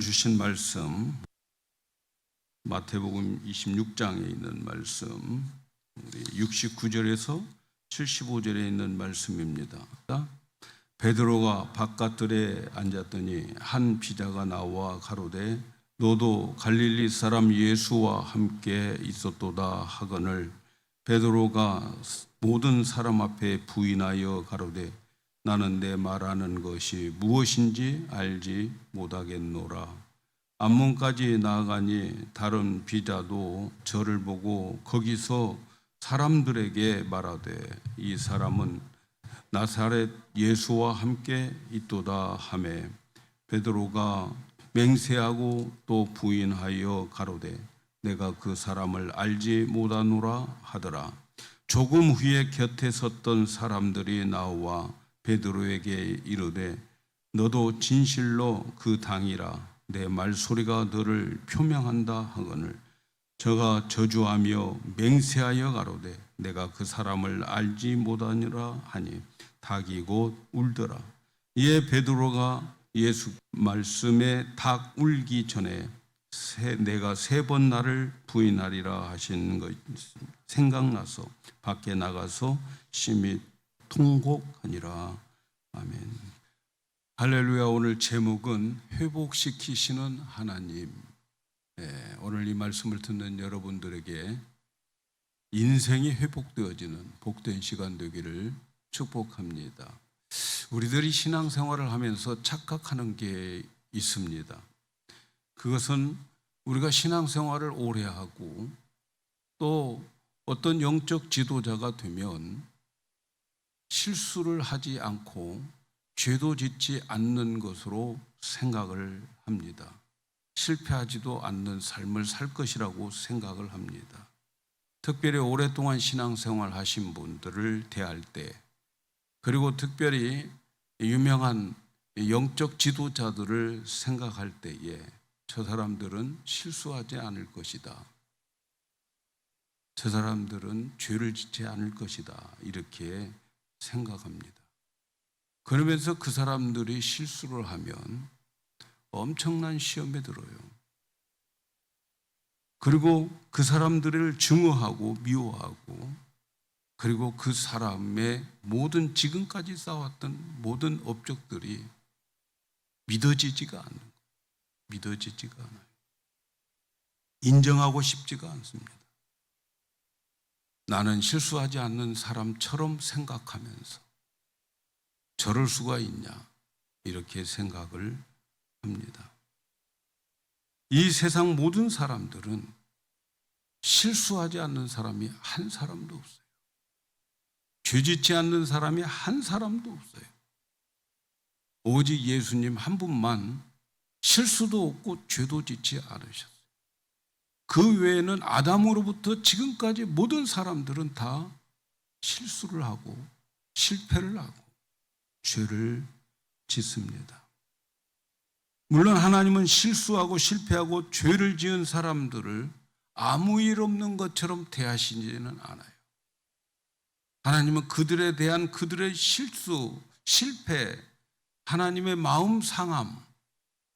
주신 말씀 마태복음 26장에 있는 말씀 69절에서 75절에 있는 말씀입니다. 베드로가 바깥들에 앉았더니 한 비자가 나와 가로되 너도 갈릴리 사람 예수와 함께 있었도다 하거늘 베드로가 모든 사람 앞에 부인하여 가로되 나는 내 말하는 것이 무엇인지 알지 못하겠노라. 앞문까지 나아가니 다른 비자도 저를 보고 거기서 사람들에게 말하되 이 사람은 나사렛 예수와 함께 있도다 하매 베드로가 맹세하고 또 부인하여 가로되 내가 그 사람을 알지 못하노라 하더라. 조금 후에 곁에 섰던 사람들이 나와 베드로에게 이르되 너도 진실로 그 당이라 내 말소리가 너를 표명한다 하거늘 저가 저주하며 맹세하여 가로되 내가 그 사람을 알지 못하니라 하니 닭이 곧 울더라. 이에 베드로가 예수 말씀에 닭 울기 전에 내가 3번 나를 부인하리라 하신 것 생각나서 밖에 나가서 심히 통곡하니라. 아멘. 할렐루야. 오늘 제목은 회복시키시는 하나님. 오늘 이 말씀을 듣는 여러분들에게 인생이 회복되어지는 복된 시간 되기를 축복합니다. 우리들이 신앙생활을 하면서 착각하는 게 있습니다. 그것은 우리가 신앙생활을 오래 하고 또 어떤 영적 지도자가 되면 실수를 하지 않고 죄도 짓지 않는 것으로 생각을 합니다. 실패하지도 않는 삶을 살 것이라고 생각을 합니다. 특별히 오랫동안 신앙생활 하신 분들을 대할 때, 그리고 특별히 유명한 영적 지도자들을 생각할 때에 저 사람들은 실수하지 않을 것이다. 저 사람들은 죄를 짓지 않을 것이다. 이렇게 생각합니다. 그러면서 그 사람들이 실수를 하면 엄청난 시험에 들어요. 그리고 그 사람들을 증오하고 미워하고 그리고 그 사람의 모든 지금까지 쌓았던 모든 업적들이 믿어지지가 않는 거예요. 믿어지지가 않아요. 인정하고 싶지가 않습니다. 나는 실수하지 않는 사람처럼 생각하면서 저럴 수가 있냐 이렇게 생각을 합니다. 이 세상 모든 사람들은 실수하지 않는 사람이 한 사람도 없어요. 죄짓지 않는 사람이 한 사람도 없어요. 오직 예수님 한 분만 실수도 없고 죄도 짓지 않으셨어요. 그 외에는 아담으로부터 지금까지 모든 사람들은 다 실수를 하고 실패를 하고 죄를 짓습니다. 물론 하나님은 실수하고 실패하고 죄를 지은 사람들을 아무 일 없는 것처럼 대하시지는 않아요. 하나님은 그들에 대한 그들의 실수, 실패, 하나님의 마음 상함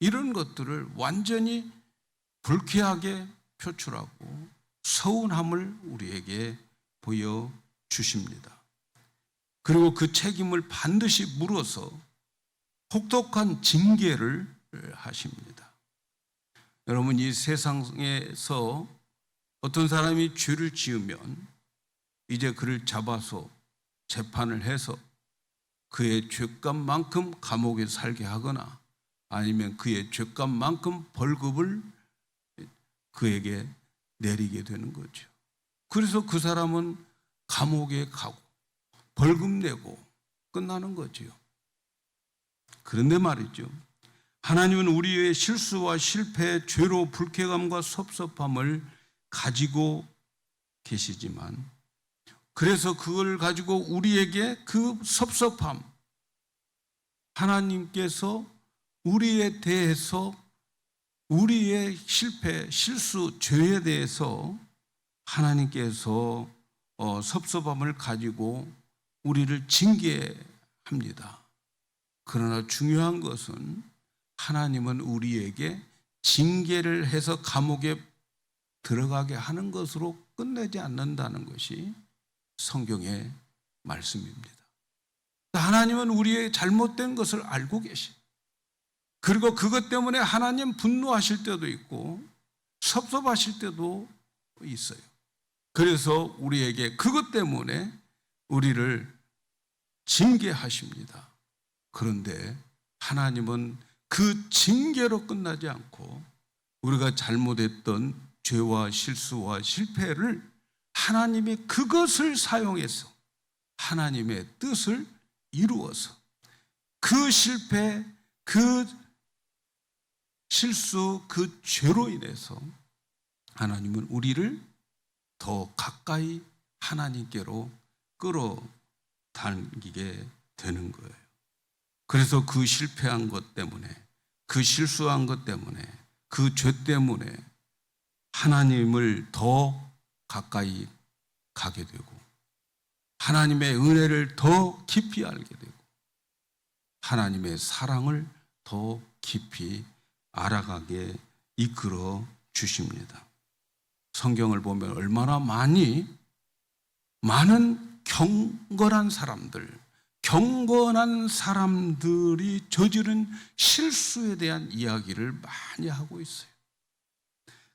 이런 것들을 완전히 불쾌하게 표출하고 서운함을 우리에게 보여주십니다. 그리고 그 책임을 반드시 물어서 혹독한 징계를 하십니다. 여러분, 이 세상에서 어떤 사람이 죄를 지으면 이제 그를 잡아서 재판을 해서 그의 죄값만큼 감옥에 살게 하거나 아니면 그의 죄값만큼 벌금을 그에게 내리게 되는 거죠. 그래서 그 사람은 감옥에 가고 벌금 내고 끝나는 거지요. 그런데 말이죠. 하나님은 우리의 실수와 실패, 죄로 불쾌감과 섭섭함을 가지고 계시지만 그래서 그걸 가지고 우리에게 그 섭섭함, 하나님께서 우리에 대해서 우리의 실패, 실수, 죄에 대해서 하나님께서 섭섭함을 가지고 우리를 징계합니다. 그러나 중요한 것은 하나님은 우리에게 징계를 해서 감옥에 들어가게 하는 것으로 끝내지 않는다는 것이 성경의 말씀입니다. 하나님은 우리의 잘못된 것을 알고 계시. 그리고 그것 때문에 하나님 분노하실 때도 있고 섭섭하실 때도 있어요. 그래서 우리에게 그것 때문에 우리를 징계하십니다. 그런데 하나님은 그 징계로 끝나지 않고 우리가 잘못했던 죄와 실수와 실패를 하나님이 그것을 사용해서 하나님의 뜻을 이루어서 그 실패, 그 실수, 그 죄로 인해서 하나님은 우리를 더 가까이 하나님께로 끌어당기게 되는 거예요. 그래서 그 실패한 것 때문에, 그 실수한 것 때문에, 그 죄 때문에 하나님을 더 가까이 가게 되고 하나님의 은혜를 더 깊이 알게 되고 하나님의 사랑을 더 깊이 알아가게 이끌어 주십니다. 성경을 보면 얼마나 많은 경건한 사람들이 저지른 실수에 대한 이야기를 많이 하고 있어요.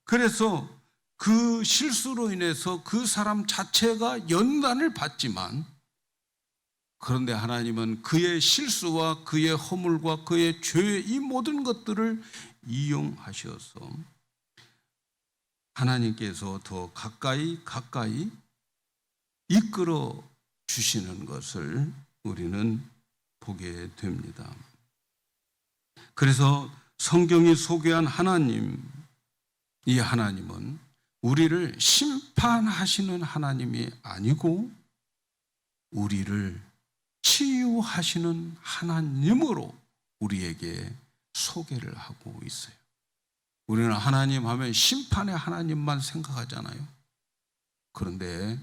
그래서 그 실수로 인해서 그 사람 자체가 연단을 받지만 그런데 하나님은 그의 실수와 그의 허물과 그의 죄의 이 모든 것들을 이용하셔서 하나님께서 더 가까이 이끌어 주시는 것을 우리는 보게 됩니다. 그래서 성경이 소개한 하나님, 이 하나님은 우리를 심판하시는 하나님이 아니고 우리를 치유하시는 하나님으로 우리에게 소개를 하고 있어요. 우리는 하나님 하면 심판의 하나님만 생각하잖아요. 그런데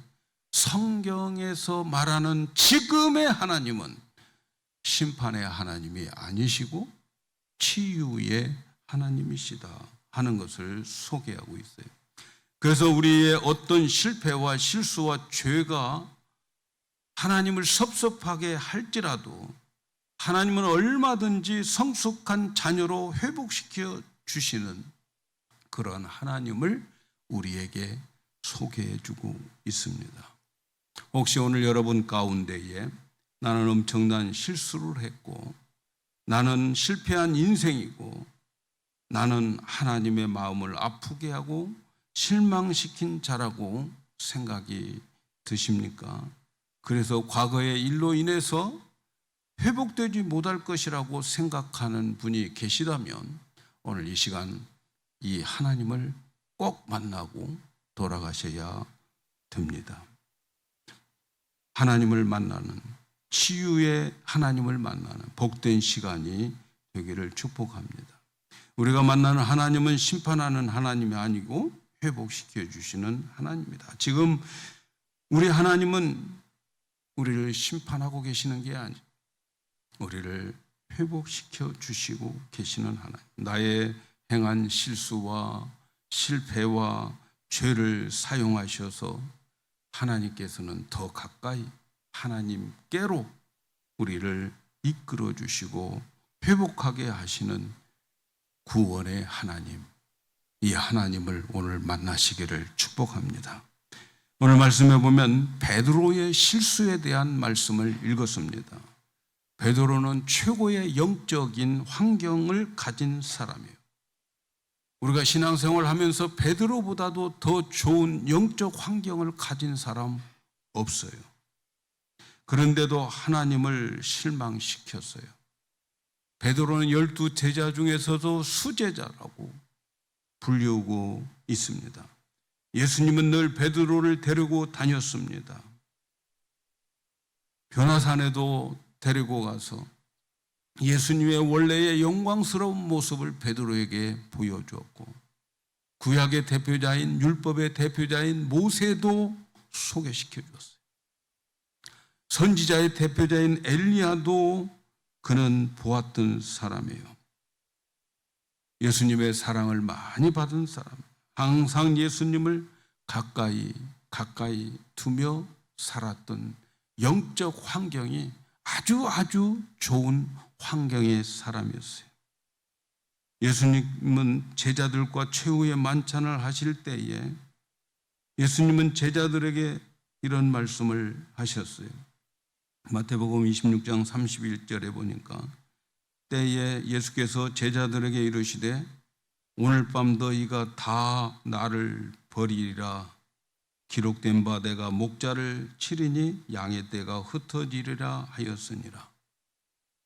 성경에서 말하는 지금의 하나님은 심판의 하나님이 아니시고 치유의 하나님이시다 하는 것을 소개하고 있어요. 그래서 우리의 어떤 실패와 실수와 죄가 하나님을 섭섭하게 할지라도 하나님은 얼마든지 성숙한 자녀로 회복시켜 주시는 그런 하나님을 우리에게 소개해 주고 있습니다. 혹시 오늘 여러분 가운데에 나는 엄청난 실수를 했고 나는 실패한 인생이고 나는 하나님의 마음을 아프게 하고 실망시킨 자라고 생각이 드십니까? 그래서 과거의 일로 인해서 회복되지 못할 것이라고 생각하는 분이 계시다면 오늘 이 시간 이 하나님을 꼭 만나고 돌아가셔야 됩니다. 하나님을 만나는, 치유의 하나님을 만나는 복된 시간이 되기를 축복합니다. 우리가 만나는 하나님은 심판하는 하나님이 아니고 회복시켜 주시는 하나님입니다. 지금 우리 하나님은 우리를 심판하고 계시는 게 아니에요. 우리를 회복시켜 주시고 계시는 하나님. 나의 행한 실수와 실패와 죄를 사용하셔서 하나님께서는 더 가까이 하나님께로 우리를 이끌어 주시고 회복하게 하시는 구원의 하나님, 이 하나님을 오늘 만나시기를 축복합니다. 오늘 말씀에 보면 베드로의 실수에 대한 말씀을 읽었습니다. 베드로는 최고의 영적인 환경을 가진 사람이에요. 우리가 신앙생활을 하면서 베드로보다도 더 좋은 영적 환경을 가진 사람 없어요. 그런데도 하나님을 실망시켰어요. 베드로는 12 제자 중에서도 수제자라고 불리우고 있습니다. 예수님은 늘 베드로를 데리고 다녔습니다. 변화산에도 데리고 가서 예수님의 원래의 영광스러운 모습을 베드로에게 보여주었고 구약의 대표자인 율법의 대표자인 모세도 소개시켜 주었어요. 선지자의 대표자인 엘리야도 그는 보았던 사람이에요. 예수님의 사랑을 많이 받은 사람, 항상 예수님을 가까이 두며 살았던 영적 환경이 아주 좋은 환경의 사람이었어요. 예수님은 제자들과 최후의 만찬을 하실 때에 예수님은 제자들에게 이런 말씀을 하셨어요. 마태복음 26장 31절에 보니까 때에 예수께서 제자들에게 이르시되 오늘 밤 너희가 다 나를 버리리라. 기록된 바 내가 목자를 치리니 양의 떼가 흩어지리라 하였으니라.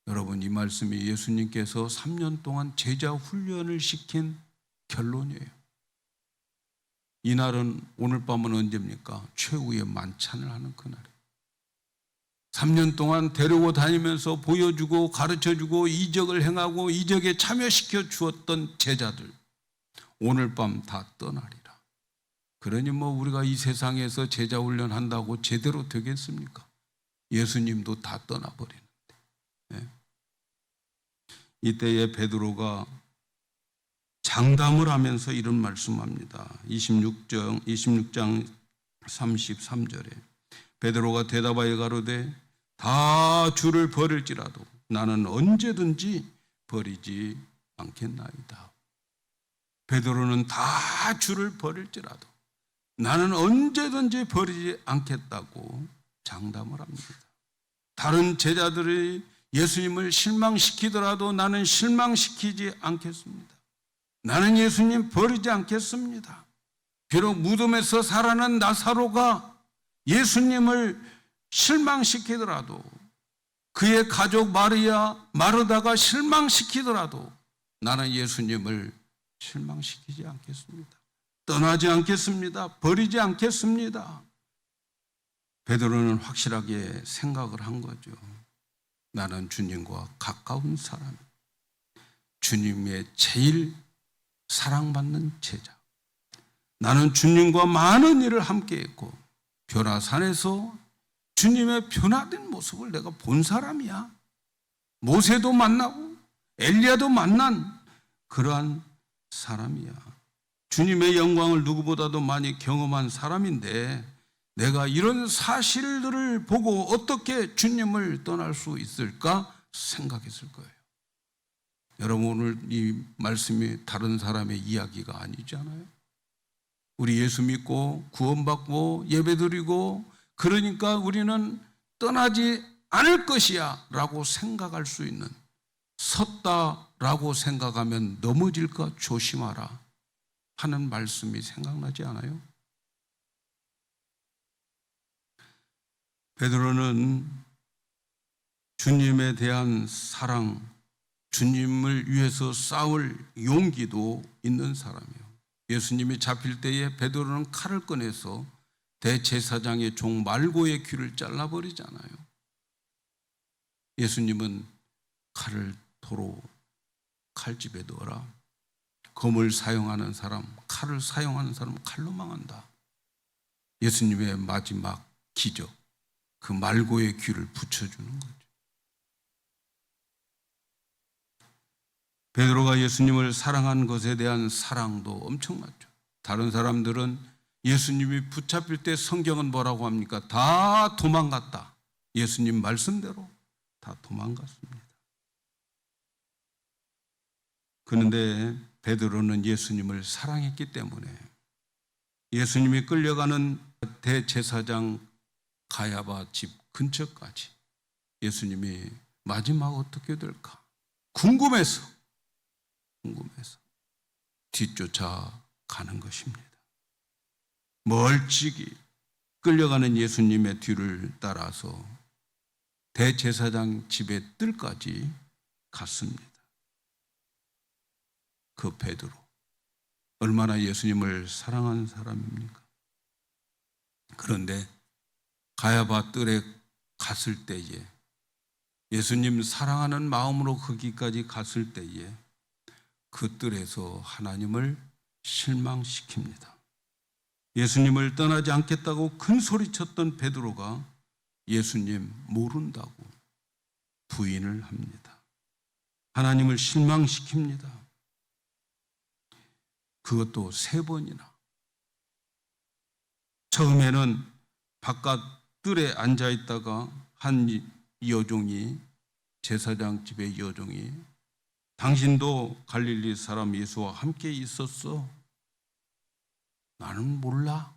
여러분, 이 말씀이 예수님께서 3년 동안 제자 훈련을 시킨 결론이에요. 이날은, 오늘 밤은 언제입니까? 최후의 만찬을 하는 그날이에요. 3년 동안 데리고 다니면서 보여주고 가르쳐주고 이적을 행하고 이적에 참여시켜 주었던 제자들, 오늘 밤 다 떠나리라. 그러니 우리가 이 세상에서 제자 훈련한다고 제대로 되겠습니까? 예수님도 다 떠나버리는데. 네. 이때에 베드로가 장담을 하면서 이런 말씀합니다. 26장 33절에 베드로가 대답하여 가로되 다 주를 버릴지라도 나는 언제든지 버리지 않겠나이다. 베드로는 다 주를 버릴지라도 나는 언제든지 버리지 않겠다고 장담을 합니다. 다른 제자들이 예수님을 실망시키더라도 나는 실망시키지 않겠습니다. 나는 예수님 버리지 않겠습니다. 비록 무덤에서 살아난 나사로가 예수님을 실망시키더라도, 그의 가족 마르다가 실망시키더라도 나는 예수님을 실망시키지 않겠습니다. 떠나지 않겠습니다. 버리지 않겠습니다. 베드로는 확실하게 생각을 한 거죠. 나는 주님과 가까운 사람, 주님의 제일 사랑받는 제자. 나는 주님과 많은 일을 함께 했고 변화산에서 주님의 변화된 모습을 내가 본 사람이야. 모세도 만나고 엘리야도 만난 그러한 사람이야. 주님의 영광을 누구보다도 많이 경험한 사람인데 내가 이런 사실들을 보고 어떻게 주님을 떠날 수 있을까 생각했을 거예요. 여러분, 오늘 이 말씀이 다른 사람의 이야기가 아니잖아요. 우리 예수 믿고 구원받고 예배드리고 그러니까 우리는 떠나지 않을 것이야 라고 생각할 수 있는, 섰다라고 생각하면 넘어질까 조심하라 하는 말씀이 생각나지 않아요? 베드로는 주님에 대한 사랑, 주님을 위해서 싸울 용기도 있는 사람이에요. 예수님이 잡힐 때에 베드로는 칼을 꺼내서 대제사장의 종 말고의 귀를 잘라버리잖아요. 예수님은 칼을 도로 칼집에 넣어라. 검을 사용하는 사람, 칼을 사용하는 사람 칼로 망한다. 예수님의 마지막 기적, 그 말고의 귀를 붙여주는 거죠. 베드로가 예수님을 사랑한 것에 대한 사랑도 엄청났죠. 다른 사람들은 예수님이 붙잡힐 때 성경은 뭐라고 합니까? 다 도망갔다. 예수님 말씀대로 다 도망갔습니다. 그런데 베드로는 예수님을 사랑했기 때문에 예수님이 끌려가는 대제사장 가야바 집 근처까지 예수님이 마지막 어떻게 될까 궁금해서 뒤쫓아가는 것입니다. 멀찍이 끌려가는 예수님의 뒤를 따라서 대제사장 집의 뜰까지 갔습니다. 그 베드로, 얼마나 예수님을 사랑하는 사람입니까? 그런데 가야바 뜰에 갔을 때에, 예수님 사랑하는 마음으로 거기까지 갔을 때에 그 뜰에서 하나님을 실망시킵니다. 예수님을 떠나지 않겠다고 큰 소리쳤던 베드로가 예수님 모른다고 부인을 합니다. 하나님을 실망시킵니다. 그것도 3번이나. 처음에는 바깥 뜰에 앉아 있다가 한 여종이, 제사장 집의 여종이, 당신도 갈릴리 사람 예수와 함께 있었어? 나는 몰라.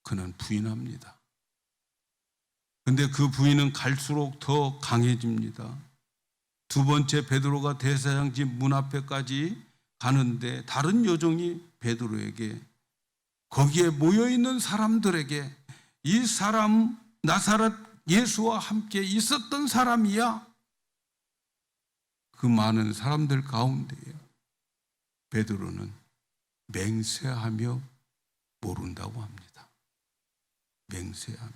그는 부인합니다. 근데 그 부인은 갈수록 더 강해집니다. 2번째 베드로가 대제사장 집 문 앞에까지 가는데 다른 여종이 베드로에게, 거기에 모여있는 사람들에게, 이 사람 나사렛 예수와 함께 있었던 사람이야. 그 많은 사람들 가운데에 베드로는 맹세하며 모른다고 합니다. 맹세하며.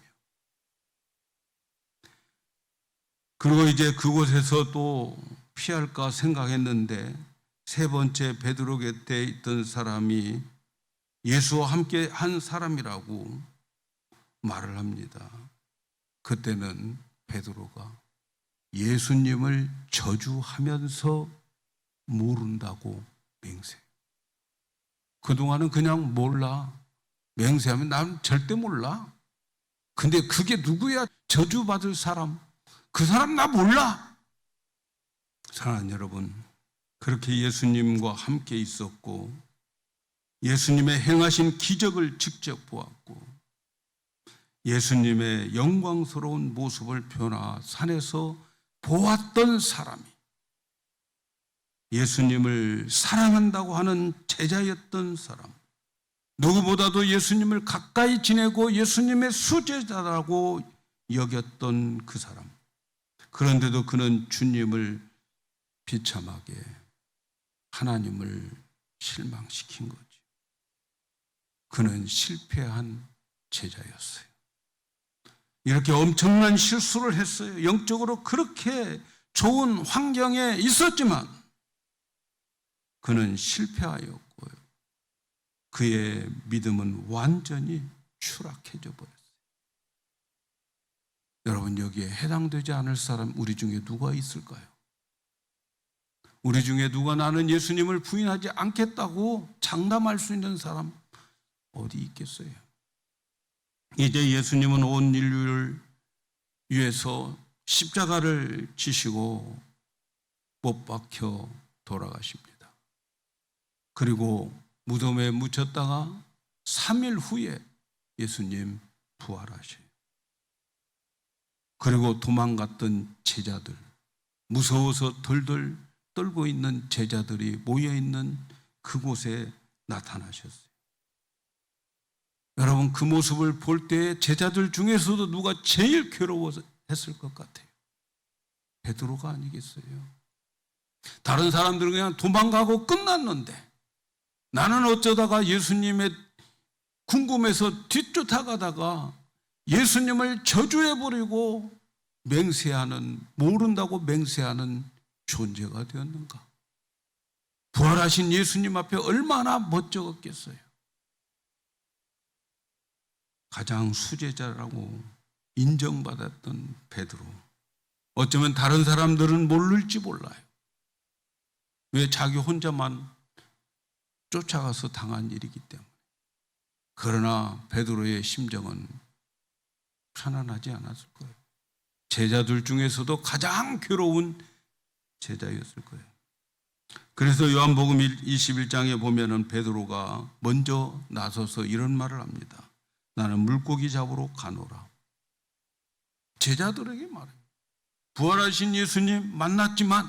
그리고 이제 그곳에서 또 피할까 생각했는데 3번째 베드로 곁에 있던 사람이 예수와 함께 한 사람이라고 말을 합니다. 그때는 베드로가 예수님을 저주하면서 모른다고 맹세. 그동안은 그냥 몰라. 맹세하면 난 절대 몰라. 근데 그게 누구야? 저주받을 사람. 그 사람 나 몰라. 사랑하는 여러분, 그렇게 예수님과 함께 있었고 예수님의 행하신 기적을 직접 보았고 예수님의 영광스러운 모습을 변화 산에서 보았던 사람이, 예수님을 사랑한다고 하는 제자였던 사람, 누구보다도 예수님을 가까이 지내고 예수님의 수제자라고 여겼던 그 사람. 그런데도 그는 주님을 비참하게, 하나님을 실망시킨 거지. 그는 실패한 제자였어요. 이렇게 엄청난 실수를 했어요. 영적으로 그렇게 좋은 환경에 있었지만 그는 실패하였고요. 그의 믿음은 완전히 추락해져 버렸어요. 여러분, 여기에 해당되지 않을 사람 우리 중에 누가 있을까요? 우리 중에 누가 나는 예수님을 부인하지 않겠다고 장담할 수 있는 사람 어디 있겠어요? 이제 예수님은 온 인류를 위해서 십자가를 지시고 못 박혀 돌아가십니다. 그리고 무덤에 묻혔다가 3일 후에 예수님 부활하셔요. 그리고 도망갔던 제자들, 무서워서 덜덜 떨고 있는 제자들이 모여있는 그곳에 나타나셨어요. 여러분, 그 모습을 볼 때 제자들 중에서도 누가 제일 괴로워했을 것 같아요? 베드로가 아니겠어요? 다른 사람들은 그냥 도망가고 끝났는데 나는 어쩌다가 예수님의 궁금해서 뒤쫓아가다가 예수님을 저주해버리고 맹세하는, 모른다고 맹세하는 존재가 되었는가? 부활하신 예수님 앞에 얼마나 멋쩍었겠어요? 가장 수제자라고 인정받았던 베드로, 어쩌면 다른 사람들은 모를지 몰라요. 왜? 자기 혼자만 쫓아가서 당한 일이기 때문에. 그러나 베드로의 심정은 편안하지 않았을 거예요. 제자들 중에서도 가장 괴로운 제자였을 거예요. 그래서 요한복음 21장에 보면은 베드로가 먼저 나서서 이런 말을 합니다. 나는 물고기 잡으러 가노라. 제자들에게 말해요. 부활하신 예수님 만났지만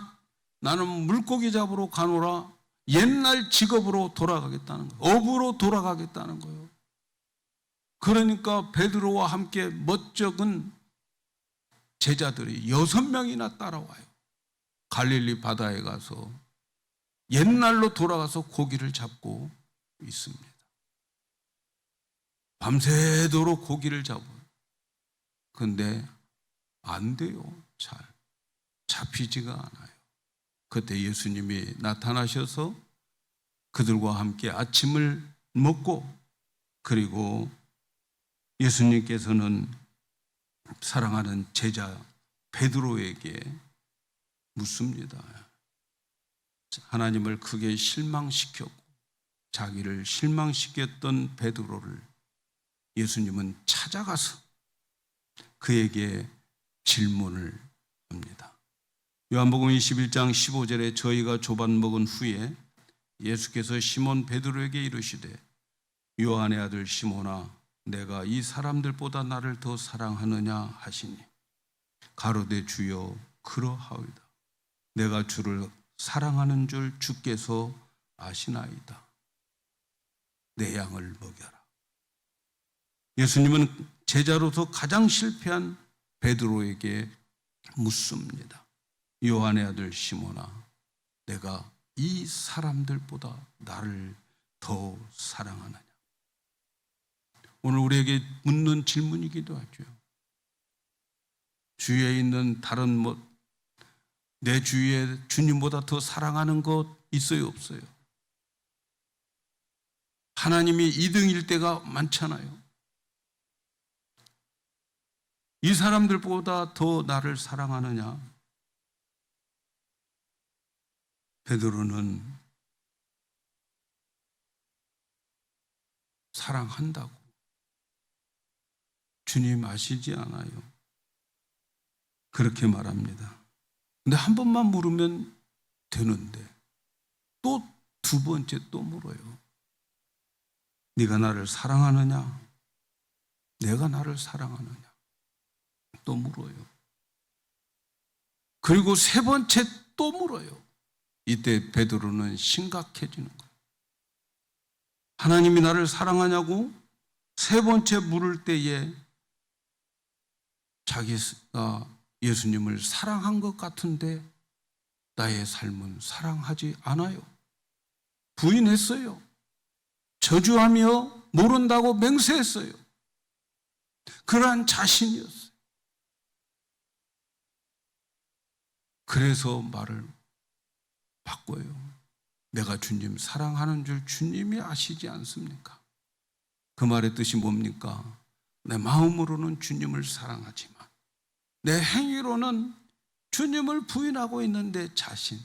나는 물고기 잡으러 가노라. 옛날 직업으로 돌아가겠다는 거예요. 업으로 돌아가겠다는 거예요. 그러니까 베드로와 함께 멋쩍은 제자들이 6명이나 따라와요. 갈릴리 바다에 가서 옛날로 돌아가서 고기를 잡고 있습니다. 밤새도록 고기를 잡아요. 그런데 안 돼요. 잘 잡히지가 않아요. 그때 예수님이 나타나셔서 그들과 함께 아침을 먹고, 그리고 예수님께서는 사랑하는 제자 베드로에게 묻습니다. 하나님을 크게 실망시켰고 자기를 실망시켰던 베드로를 예수님은 찾아가서 그에게 질문을 합니다. 요한복음 21장 15절에 저희가 조반 먹은 후에 예수께서 시몬 베드로에게 이르시되 요한의 아들 시몬아 내가 이 사람들보다 나를 더 사랑하느냐 하시니 가로되 주여 그러하오이다. 내가 주를 사랑하는 줄 주께서 아시나이다. 내 양을 먹여라. 예수님은 제자로서 가장 실패한 베드로에게 묻습니다. 요한의 아들 시몬아 내가 이 사람들보다 나를 더 사랑하느냐. 오늘 우리에게 묻는 질문이기도 하죠. 주위에 있는 다른 내 주위에 주님보다 더 사랑하는 것 있어요, 없어요? 하나님이 2등일 때가 많잖아요. 이 사람들보다 더 나를 사랑하느냐? 베드로는 사랑한다고 주님 아시지 않아요? 그렇게 말합니다. 근데 한 번만 물으면 되는데 또 두 번째 또 물어요. 네가 나를 사랑하느냐? 내가 나를 사랑하느냐? 또 물어요. 그리고 세 번째 또 물어요. 이때 베드로는 심각해지는 거예요. 하나님이 나를 사랑하냐고 세 번째 물을 때에 자기가 예수님을 사랑한 것 같은데 나의 삶은 사랑하지 않아요. 부인했어요. 저주하며 모른다고 맹세했어요. 그러한 자신이었어요. 그래서 말을 바꿔요. 내가 주님 사랑하는 줄 주님이 아시지 않습니까? 그 말의 뜻이 뭡니까? 내 마음으로는 주님을 사랑하지만 내 행위로는 주님을 부인하고 있는데 자신,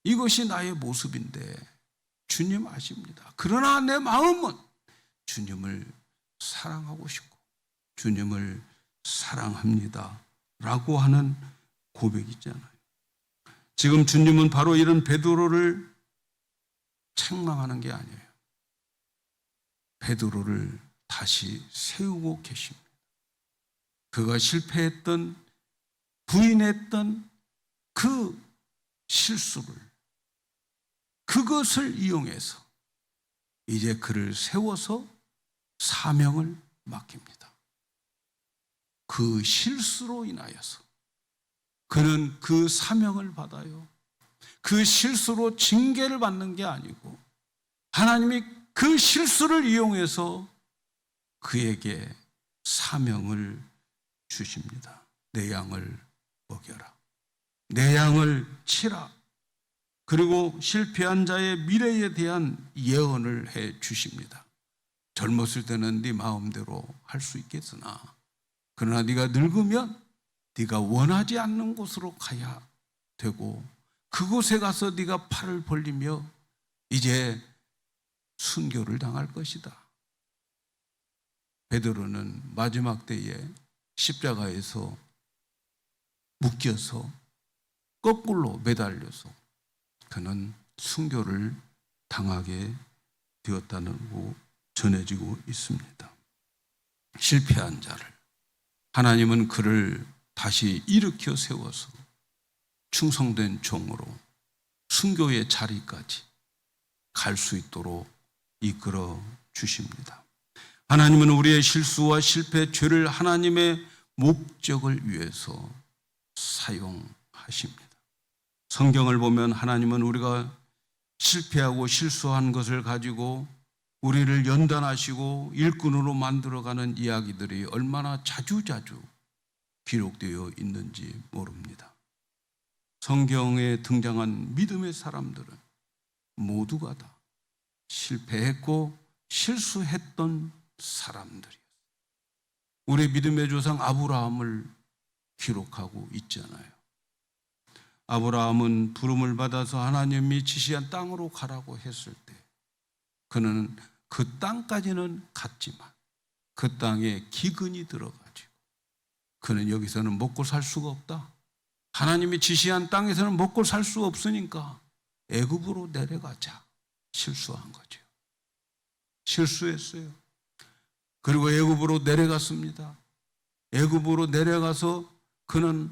이것이 나의 모습인데 주님 아십니다. 그러나 내 마음은 주님을 사랑하고 싶고 주님을 사랑합니다 라고 하는 고백이잖아요. 지금 주님은 바로 이런 베드로를 책망하는 게 아니에요. 베드로를 다시 세우고 계십니다. 그가 실패했던, 부인했던 그 실수를, 그것을 이용해서 이제 그를 세워서 사명을 맡깁니다. 그 실수로 인하여서 그는 그 사명을 받아요. 그 실수로 징계를 받는 게 아니고 하나님이 그 실수를 이용해서 그에게 사명을 주십니다. 내 양을 먹여라. 내 양을 치라. 그리고 실패한 자의 미래에 대한 예언을 해 주십니다. 젊었을 때는 네 마음대로 할 수 있겠으나 그러나 네가 늙으면 네가 원하지 않는 곳으로 가야 되고 그곳에 가서 네가 팔을 벌리며 이제 순교를 당할 것이다. 베드로는 마지막 때에 십자가에서 묶여서 거꾸로 매달려서 그는 순교를 당하게 되었다고 전해지고 있습니다. 실패한 자를 하나님은 그를 다시 일으켜 세워서 충성된 종으로 순교의 자리까지 갈 수 있도록 이끌어 주십니다. 하나님은 우리의 실수와 실패, 죄를 하나님의 목적을 위해서 사용하십니다. 성경을 보면 하나님은 우리가 실패하고 실수한 것을 가지고 우리를 연단하시고 일꾼으로 만들어가는 이야기들이 얼마나 자주자주 기록되어 있는지 모릅니다. 성경에 등장한 믿음의 사람들은 모두가 다 실패했고 실수했던 사람들이었어요. 우리 믿음의 조상 아브라함을 기록하고 있잖아요. 아브라함은 부름을 받아서 하나님이 지시한 땅으로 가라고 했을 때 그는 그 땅까지는 갔지만 그 땅에 기근이 들어가지고 그는 여기서는 먹고 살 수가 없다. 하나님이 지시한 땅에서는 먹고 살 수 없으니까 애굽으로 내려가자. 실수한 거죠. 실수했어요. 그리고 애굽으로 내려갔습니다. 애굽으로 내려가서 그는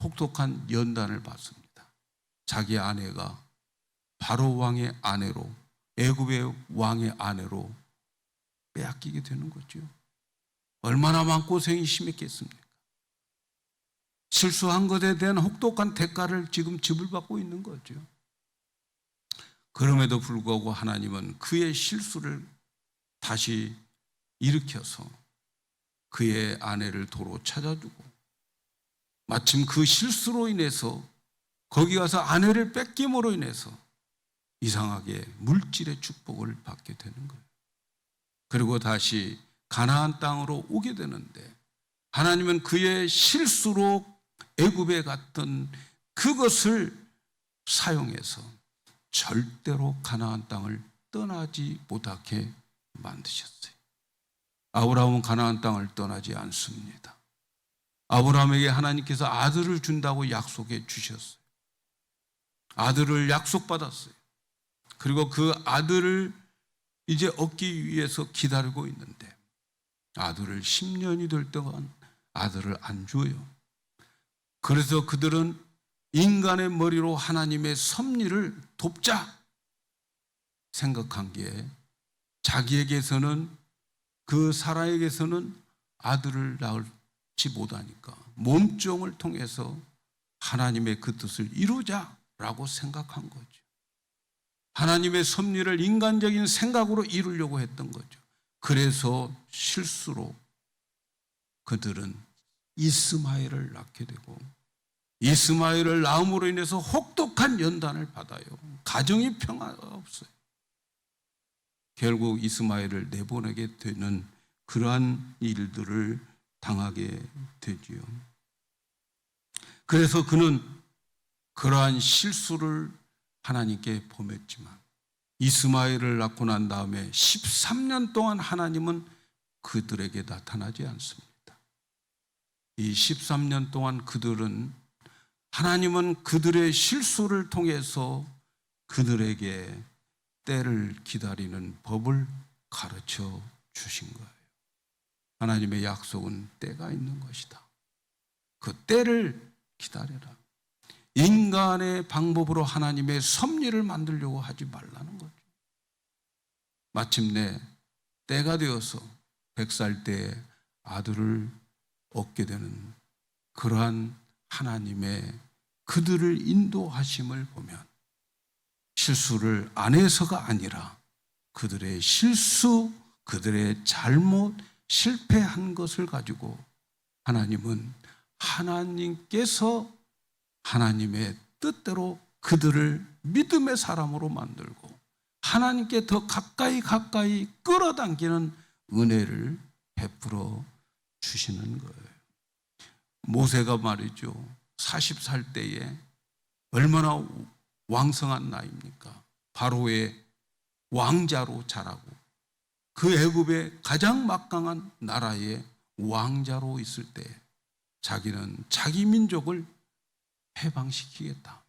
혹독한 연단을 받습니다. 자기 아내가 바로 왕의 아내로, 애굽의 왕의 아내로 빼앗기게 되는 거죠. 얼마나 마음고생이 심했겠습니까? 실수한 것에 대한 혹독한 대가를 지금 지불받고 있는 거죠. 그럼에도 불구하고 하나님은 그의 실수를 다시 일으켜서 그의 아내를 도로 찾아주고, 마침 그 실수로 인해서 거기 가서 아내를 뺏김으로 인해서 이상하게 물질의 축복을 받게 되는 거예요. 그리고 다시 가나안 땅으로 오게 되는데 하나님은 그의 실수로 애굽에 갔던 그것을 사용해서 절대로 가나안 땅을 떠나지 못하게 만드셨어요. 아브라함은 가나안 땅을 떠나지 않습니다. 아브라함에게 하나님께서 아들을 준다고 약속해 주셨어요. 아들을 약속받았어요. 그리고 그 아들을 이제 얻기 위해서 기다리고 있는데 아들을 10년이 될 동안 아들을 안 줘요. 그래서 그들은 인간의 머리로 하나님의 섭리를 돕자 생각한 게, 자기에게서는, 그 사라에게서는 아들을 낳지 못하니까 몸종을 통해서 하나님의 그 뜻을 이루자라고 생각한 거죠. 하나님의 섭리를 인간적인 생각으로 이루려고 했던 거죠. 그래서 실수로 그들은 이스마엘을 낳게 되고, 이스마엘을 낳음으로 인해서 혹독한 연단을 받아요. 가정이 평화가 없어요. 결국 이스마엘을 내보내게 되는 그러한 일들을 당하게 되지요. 그래서 그는 그러한 실수를 하나님께 범했지만 이스마엘을 낳고 난 다음에 13년 동안 하나님은 그들에게 나타나지 않습니다. 이 13년 동안 하나님은 그들의 실수를 통해서 그들에게 때를 기다리는 법을 가르쳐 주신 거예요. 하나님의 약속은 때가 있는 것이다. 그 때를 기다려라. 인간의 방법으로 하나님의 섭리를 만들려고 하지 말라는 거죠. 마침내 때가 되어서 100살 때에 아들을 얻게 되는 그러한 하나님의 그들을 인도하심을 보면 실수를 안 해서가 아니라 그들의 실수, 그들의 잘못, 실패한 것을 가지고 하나님은 하나님께서 하나님의 뜻대로 그들을 믿음의 사람으로 만들고 하나님께 더 가까이 끌어당기는 은혜를 베풀어 주시는 거예요. 모세가 말이죠, 40살 때에 얼마나 왕성한 나이입니까? 바로의 왕자로 자라고 그 애굽의 가장 막강한 나라의 왕자로 있을 때 자기는 자기 민족을 해방시키겠다,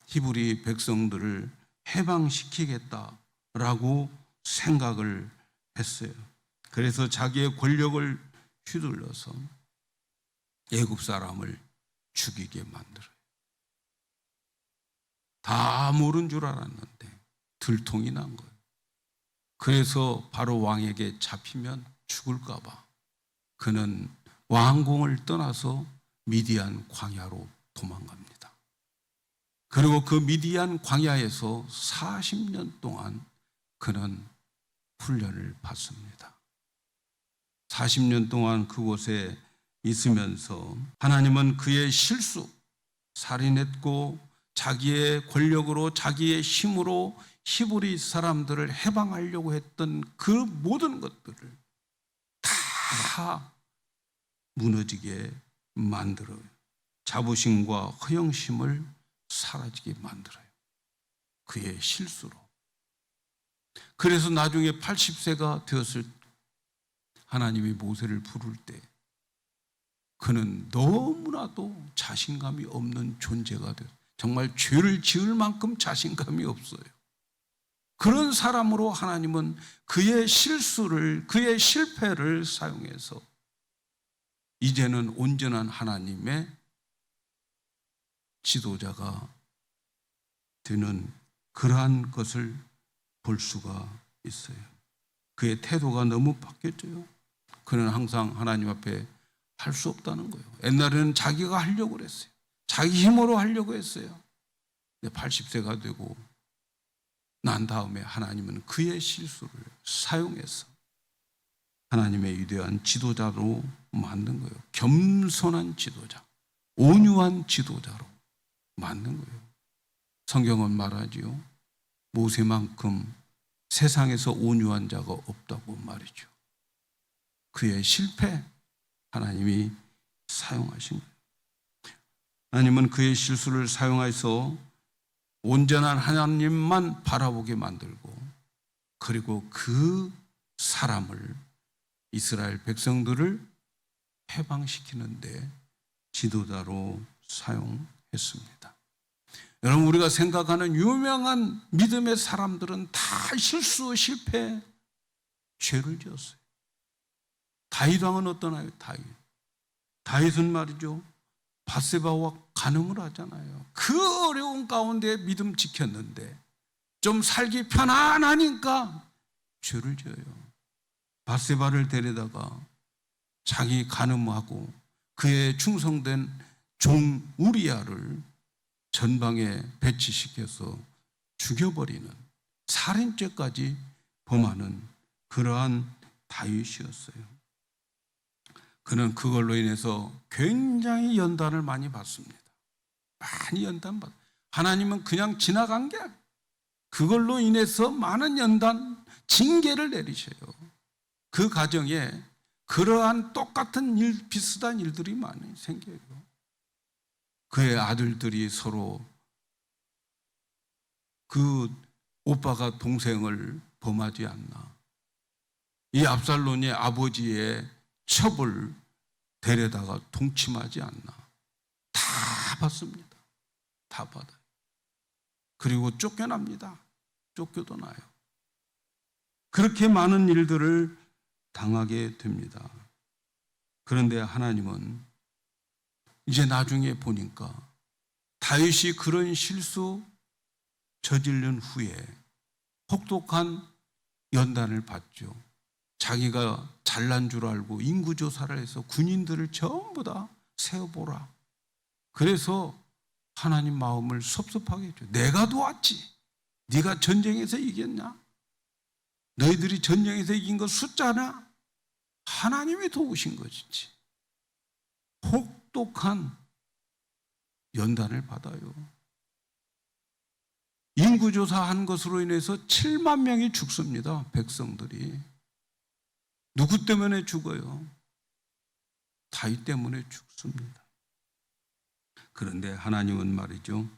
히브리 백성들을 해방시키겠다라고 생각을 했어요. 그래서 자기의 권력을 휘둘러서 애굽 사람을 죽이게 만들어요. 다 모른 줄 알았는데 들통이 난 거예요. 그래서 바로 왕에게 잡히면 죽을까 봐 그는 왕궁을 떠나서 미디안 광야로 도망갑니다. 그리고 그 미디안 광야에서 40년 동안 그는 훈련을 받습니다. 40년 동안 그곳에 있으면서 하나님은 그의 실수, 살인했고 자기의 권력으로 자기의 힘으로 히브리 사람들을 해방하려고 했던 그 모든 것들을 다 무너지게 만들어요. 자부심과 허영심을 사라지게 만들어요. 그의 실수로. 그래서 나중에 80세가 되었을 하나님이 모세를 부를 때 그는 너무나도 자신감이 없는 존재가 되었어요. 정말 죄를 지을 만큼 자신감이 없어요. 그런 사람으로 하나님은 그의 실수를, 그의 실패를 사용해서 이제는 온전한 하나님의 지도자가 되는 그러한 것을 볼 수가 있어요. 그의 태도가 너무 바뀌었죠. 그는 항상 하나님 앞에 할 수 없다는 거예요. 옛날에는 자기가 하려고 그랬어요. 자기 힘으로 하려고 했어요. 근데 80세가 되고 난 다음에 하나님은 그의 실수를 사용해서 하나님의 위대한 지도자로 만든 거예요. 겸손한 지도자, 온유한 지도자로 만든 거예요. 성경은 말하지요. 모세만큼 세상에서 온유한 자가 없다고 말이죠. 그의 실패 하나님이 사용하신 거예요. 하나님은 그의 실수를 사용해서 온전한 하나님만 바라보게 만들고 그리고 그 사람을 이스라엘 백성들을 해방시키는데 지도자로 사용했습니다. 여러분 우리가 생각하는 유명한 믿음의 사람들은 다 실수, 실패, 죄를 지었어요. 다윗 왕은 어떠나요? 다윗은 말이죠. 밧세바와 간음을 하잖아요. 그 어려운 가운데 믿음 지켰는데 좀 살기 편안하니까 죄를 지어요. 밧세바를 데려다가 자기 간음하고 그의 충성된 종 우리야를 전방에 배치시켜서 죽여버리는 살인죄까지 범하는 그러한 다윗이었어요. 그는 그걸로 인해서 굉장히 연단을 많이 받습니다. 많이 연단받아요. 하나님은 그냥 지나간 게 아니에요. 그걸로 인해서 많은 연단, 징계를 내리셔요. 그 가정에 그러한 똑같은 일, 비슷한 일들이 많이 생겨요. 그의 아들들이 서로 그 오빠가 동생을 범하지 않나. 이 압살론의 아버지의 첩을 데려다가 동침하지 않나. 다 받습니다. 다 받아요. 그리고 쫓겨납니다. 쫓겨도 나요. 그렇게 많은 일들을 당하게 됩니다. 그런데 하나님은 이제 나중에 보니까 다윗이 그런 실수 저지른 후에 혹독한 연단을 받죠. 자기가 잘난 줄 알고 인구조사를 해서 군인들을 전부 다 세어보라. 그래서 하나님 마음을 섭섭하게 했죠. 내가 도왔지. 네가 전쟁에서 이겼냐? 너희들이 전쟁에서 이긴 거 숫자나? 하나님이 도우신 것이지. 혹독한 연단을 받아요. 인구조사한 것으로 인해서 7만 명이 죽습니다. 백성들이. 누구 때문에 죽어요? 다윗 때문에 죽습니다. 그런데 하나님은 말이죠.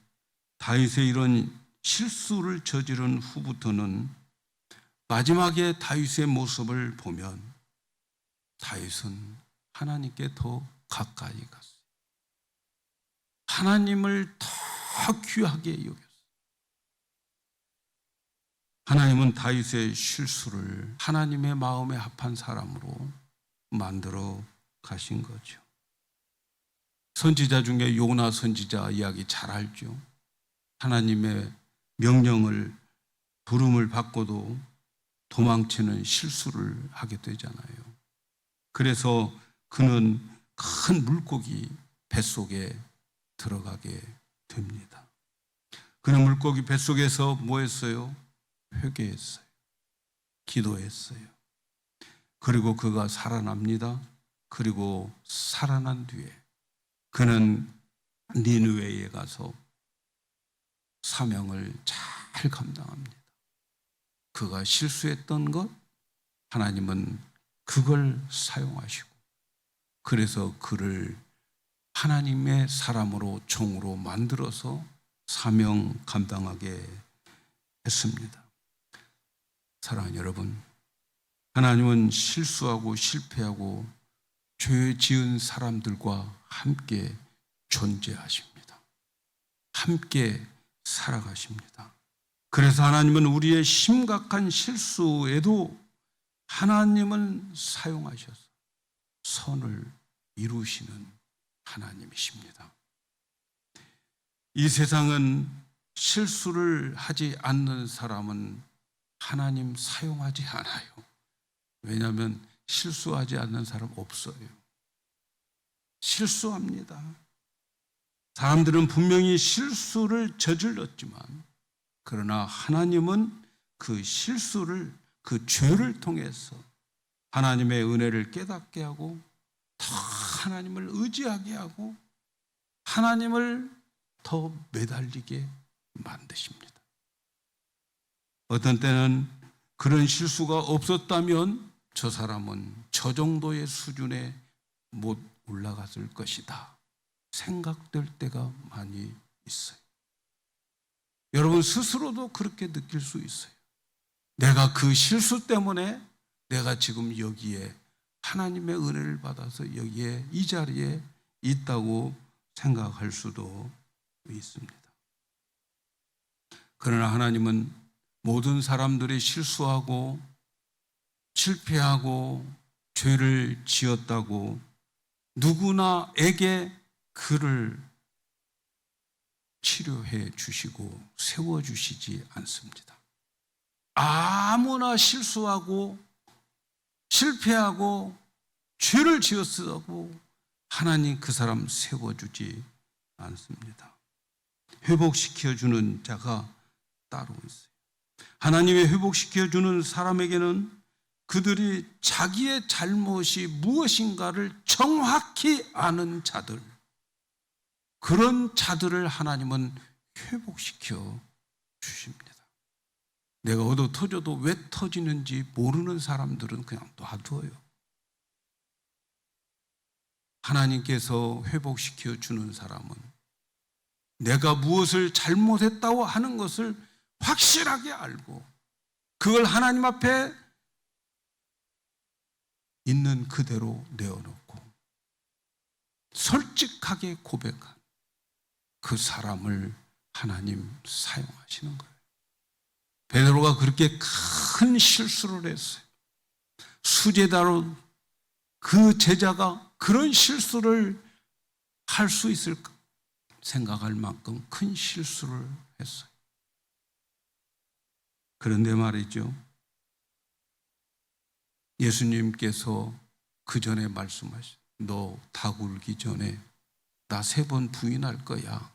다윗의 이런 실수를 저지른 후부터는 마지막에 다윗의 모습을 보면 다윗은 하나님께 더 가까이 갔어요. 하나님을 더 귀하게 여겼어요. 하나님은 다윗의 실수를 하나님의 마음에 합한 사람으로 만들어 가신 거죠. 선지자 중에 요나 선지자 이야기 잘 알죠. 하나님의 명령을 부름을 받고도 도망치는 실수를 하게 되잖아요. 그래서 그는 큰 물고기 뱃속에 들어가게 됩니다. 그는 물고기 뱃속에서 뭐 했어요? 회개했어요. 기도했어요. 그리고 그가 살아납니다. 그리고 살아난 뒤에 그는 니느웨에 가서 사명을 잘 감당합니다. 그가 실수했던 것 하나님은 그걸 사용하시고 그래서 그를 하나님의 사람으로 종으로 만들어서 사명 감당하게 했습니다. 사랑하는 여러분, 하나님은 실수하고 실패하고 죄 지은 사람들과 함께 존재하십니다. 함께 살아가십니다. 그래서 하나님은 우리의 심각한 실수에도 하나님은 사용하셔서 선을 이루시는 하나님이십니다. 이 세상은 실수를 하지 않는 사람은 하나님 사용하지 않아요. 왜냐하면 실수하지 않는 사람 없어요. 실수합니다. 사람들은 분명히 실수를 저질렀지만, 그러나 하나님은 그 실수를, 그 죄를 통해서 하나님의 은혜를 깨닫게 하고 더 하나님을 의지하게 하고 하나님을 더 매달리게 만드십니다. 어떤 때는 그런 실수가 없었다면 저 사람은 저 정도의 수준에 못 올라갔을 것이다 생각될 때가 많이 있어요. 여러분 스스로도 그렇게 느낄 수 있어요. 내가 그 실수 때문에 내가 지금 여기에 하나님의 은혜를 받아서 여기에 이 자리에 있다고 생각할 수도 있습니다. 그러나 하나님은 모든 사람들이 실수하고 실패하고 죄를 지었다고 누구나에게 그를 치료해 주시고 세워주시지 않습니다. 아무나 실수하고 실패하고 죄를 지었다고 하나님 그 사람 세워주지 않습니다. 회복시켜주는 자가 따로 있어요. 하나님의 회복시켜주는 사람에게는 그들이 자기의 잘못이 무엇인가를 정확히 아는 자들, 그런 자들을 하나님은 회복시켜 주십니다. 내가 얻어 터져도 왜 터지는지 모르는 사람들은 그냥 놔둬요. 하나님께서 회복시켜 주는 사람은 내가 무엇을 잘못했다고 하는 것을 확실하게 알고 그걸 하나님 앞에 있는 그대로 내어놓고 솔직하게 고백한 그 사람을 하나님 사용하시는 거예요. 베드로가 그렇게 큰 실수를 했어요. 수제자로 그 제자가 그런 실수를 할 수 있을까 생각할 만큼 큰 실수를 했어요. 그런데 말이죠, 예수님께서 그 전에 말씀하신 너 닭 울기 전에 나 3번 부인할 거야.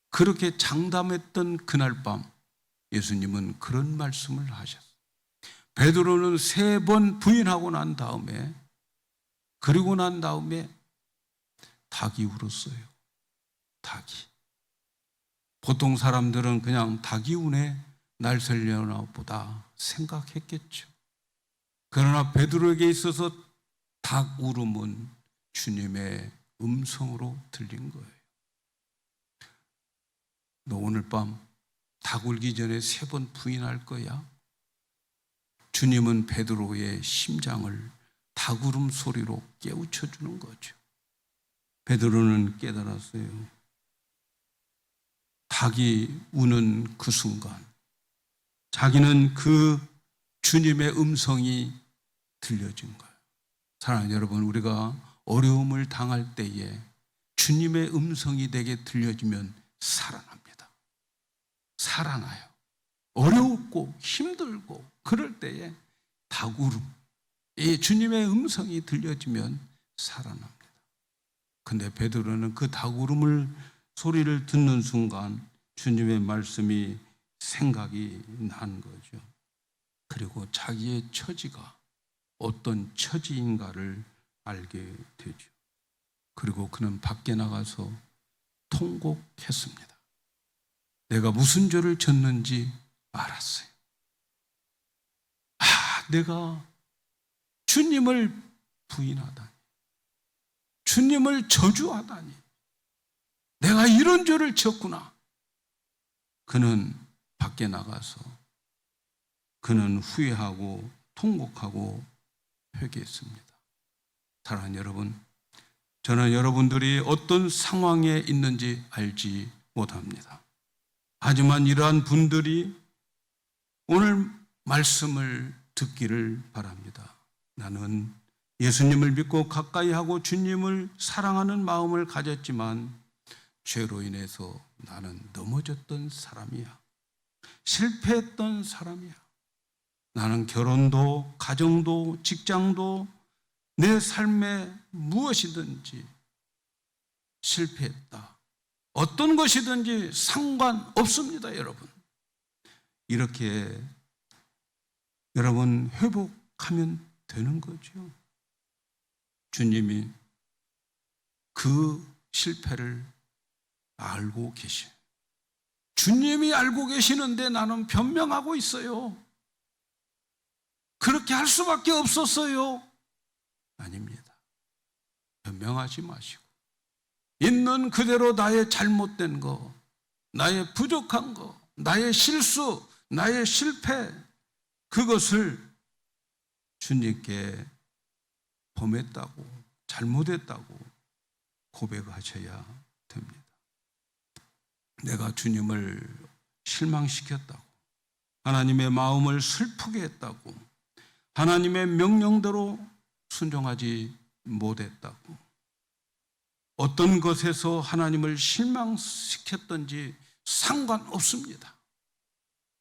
그렇게 장담했던 그날 밤 예수님은 그런 말씀을 하셨어요. 베드로는 3번 부인하고 난 다음에, 그리고 난 다음에 닭이 울었어요. 닭이. 보통 사람들은 그냥 닭이 우네 날 살려나 보다 생각했겠죠. 그러나 베드로에게 있어서 닭 울음은 주님의 음성으로 들린 거예요. 너 오늘 밤 닭 울기 전에 3번 부인할 거야? 주님은 베드로의 심장을 닭 울음 소리로 깨우쳐 주는 거죠. 베드로는 깨달았어요. 닭이 우는 그 순간 자기는 그 주님의 음성이 들려진 거예요. 사랑하는 여러분, 우리가 어려움을 당할 때에 주님의 음성이 내게 들려지면 살아납니다. 살아나요. 어렵고 힘들고 그럴 때에 닭울음, 이 주님의 음성이 들려지면 살아납니다. 근데 베드로는 그 닭울음을 소리를 듣는 순간 주님의 말씀이 생각이 난 거죠. 그리고 자기의 처지가 어떤 처지인가를 알게 되죠. 그리고 그는 밖에 나가서 통곡했습니다. 내가 무슨 죄를 졌는지 알았어요. 내가 주님을 부인하다니, 주님을 저주하다니, 내가 이런 죄를 지었구나. 그는 밖에 나가서 그는 후회하고 통곡하고 회개했습니다. 사랑하는 여러분, 저는 여러분들이 어떤 상황에 있는지 알지 못합니다. 하지만 이러한 분들이 오늘 말씀을 듣기를 바랍니다. 나는 예수님을 믿고 가까이 하고 주님을 사랑하는 마음을 가졌지만 죄로 인해서 나는 넘어졌던 사람이야. 실패했던 사람이야. 나는 결혼도 가정도 직장도 내 삶에 무엇이든지 실패했다. 어떤 것이든지 상관없습니다, 여러분. 이렇게 여러분 회복하면 되는 거죠. 주님이 그 실패를 알고 계셔요. 주님이 알고 계시는데 나는 변명하고 있어요. 그렇게 할 수밖에 없었어요. 아닙니다. 변명하지 마시고 있는 그대로 나의 잘못된 거, 나의 부족한 거, 나의 실수, 나의 실패, 그것을 주님께 범했다고, 잘못했다고 고백하셔야 됩니다. 내가 주님을 실망시켰다고, 하나님의 마음을 슬프게 했다고, 하나님의 명령대로 순종하지 못했다고, 어떤 것에서 하나님을 실망시켰든지 상관없습니다.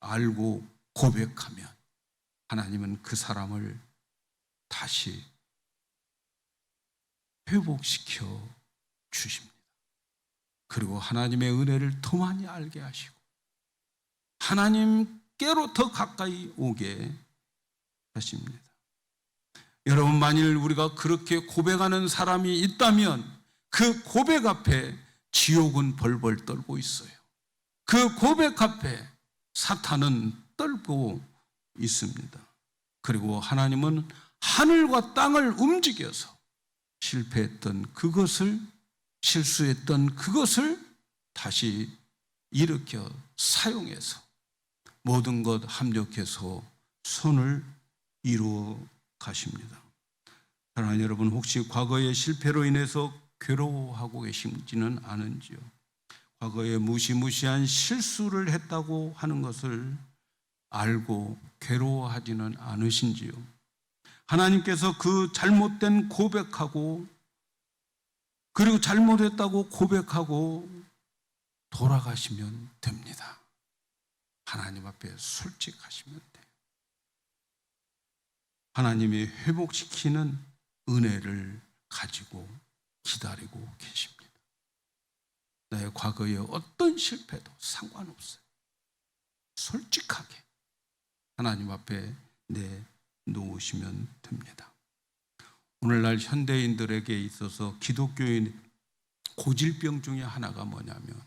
알고 고백하면 하나님은 그 사람을 다시 회복시켜 주십니다. 그리고 하나님의 은혜를 더 많이 알게 하시고 하나님께로 더 가까이 오게 하십니다. 여러분, 만일 우리가 그렇게 고백하는 사람이 있다면 그 고백 앞에 지옥은 벌벌 떨고 있어요. 그 고백 앞에 사탄은 떨고 있습니다. 그리고 하나님은 하늘과 땅을 움직여서 실패했던 그것을, 실수했던 그것을 다시 일으켜 사용해서 모든 것 합력해서 손을 이루어 가십니다. 사랑하는 여러분, 혹시 과거의 실패로 인해서 괴로워하고 계신지는 않은지요? 과거에 무시무시한 실수를 했다고 하는 것을 알고 괴로워하지는 않으신지요? 하나님께서 그 잘못된 고백하고, 그리고 잘못했다고 고백하고 돌아가시면 됩니다. 하나님 앞에 솔직하시면 돼요. 하나님이 회복시키는 은혜를 가지고 기다리고 계십니다. 나의 과거의 어떤 실패도 상관없어요. 솔직하게 하나님 앞에 내놓으시면 됩니다. 오늘날 현대인들에게 있어서 기독교인 고질병 중에 하나가 뭐냐면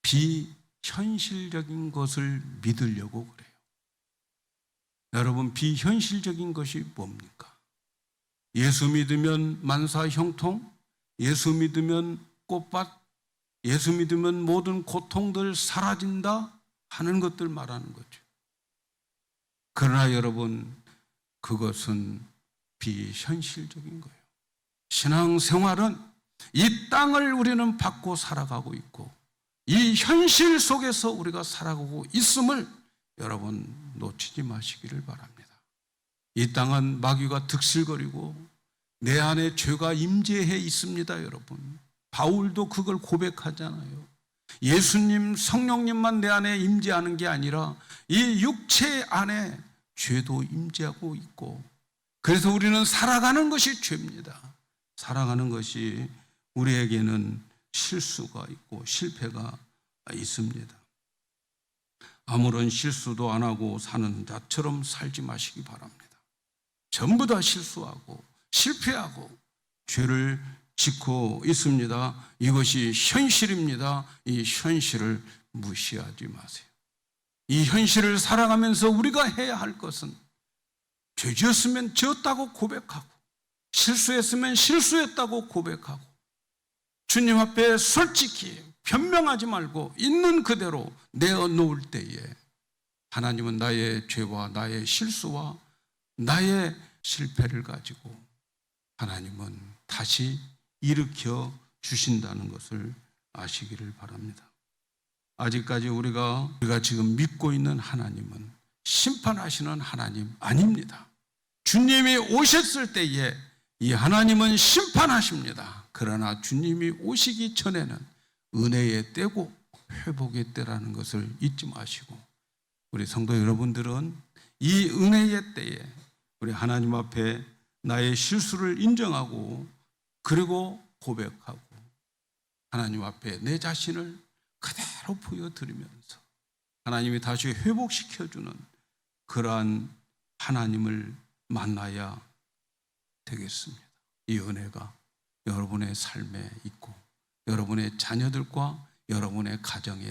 비현실적인 것을 믿으려고 그래요. 여러분, 비현실적인 것이 뭡니까? 예수 믿으면 만사 형통, 예수 믿으면 꽃밭, 예수 믿으면 모든 고통들 사라진다 하는 것들 말하는 거죠. 그러나 여러분, 그것은 비현실적인 거예요. 신앙생활은 이 땅을 우리는 받고 살아가고 있고 이 현실 속에서 우리가 살아가고 있음을 여러분 놓치지 마시기를 바랍니다. 이 땅은 마귀가 득실거리고 내 안에 죄가 임재해 있습니다, 여러분. 바울도 그걸 고백하잖아요. 예수님, 성령님만 내 안에 임재하는 게 아니라 이 육체 안에 죄도 임재하고 있고, 그래서 우리는 살아가는 것이 죄입니다. 살아가는 것이 우리에게는 실수가 있고 실패가 있습니다. 아무런 실수도 안 하고 사는 자처럼 살지 마시기 바랍니다. 전부 다 실수하고 실패하고 죄를 짓고 있습니다. 이것이 현실입니다. 이 현실을 무시하지 마세요. 이 현실을 살아가면서 우리가 해야 할 것은 죄 지었으면 지었다고 고백하고 실수했으면 실수했다고 고백하고 주님 앞에 솔직히 변명하지 말고 있는 그대로 내어놓을 때에 하나님은 나의 죄와 나의 실수와 나의 실패를 가지고 하나님은 다시 일으켜 주신다는 것을 아시기를 바랍니다. 아직까지 우리가 지금 믿고 있는 하나님은 심판하시는 하나님 아닙니다. 주님이 오셨을 때에 이 하나님은 심판하십니다. 그러나 주님이 오시기 전에는 은혜의 때고 회복의 때라는 것을 잊지 마시고, 우리 성도 여러분들은 이 은혜의 때에 우리 하나님 앞에 나의 실수를 인정하고 그리고 고백하고 하나님 앞에 내 자신을 그대로 보여드리면서 하나님이 다시 회복시켜주는 그러한 하나님을 만나야 되겠습니다. 이 은혜가 여러분의 삶에 있고 여러분의 자녀들과 여러분의 가정에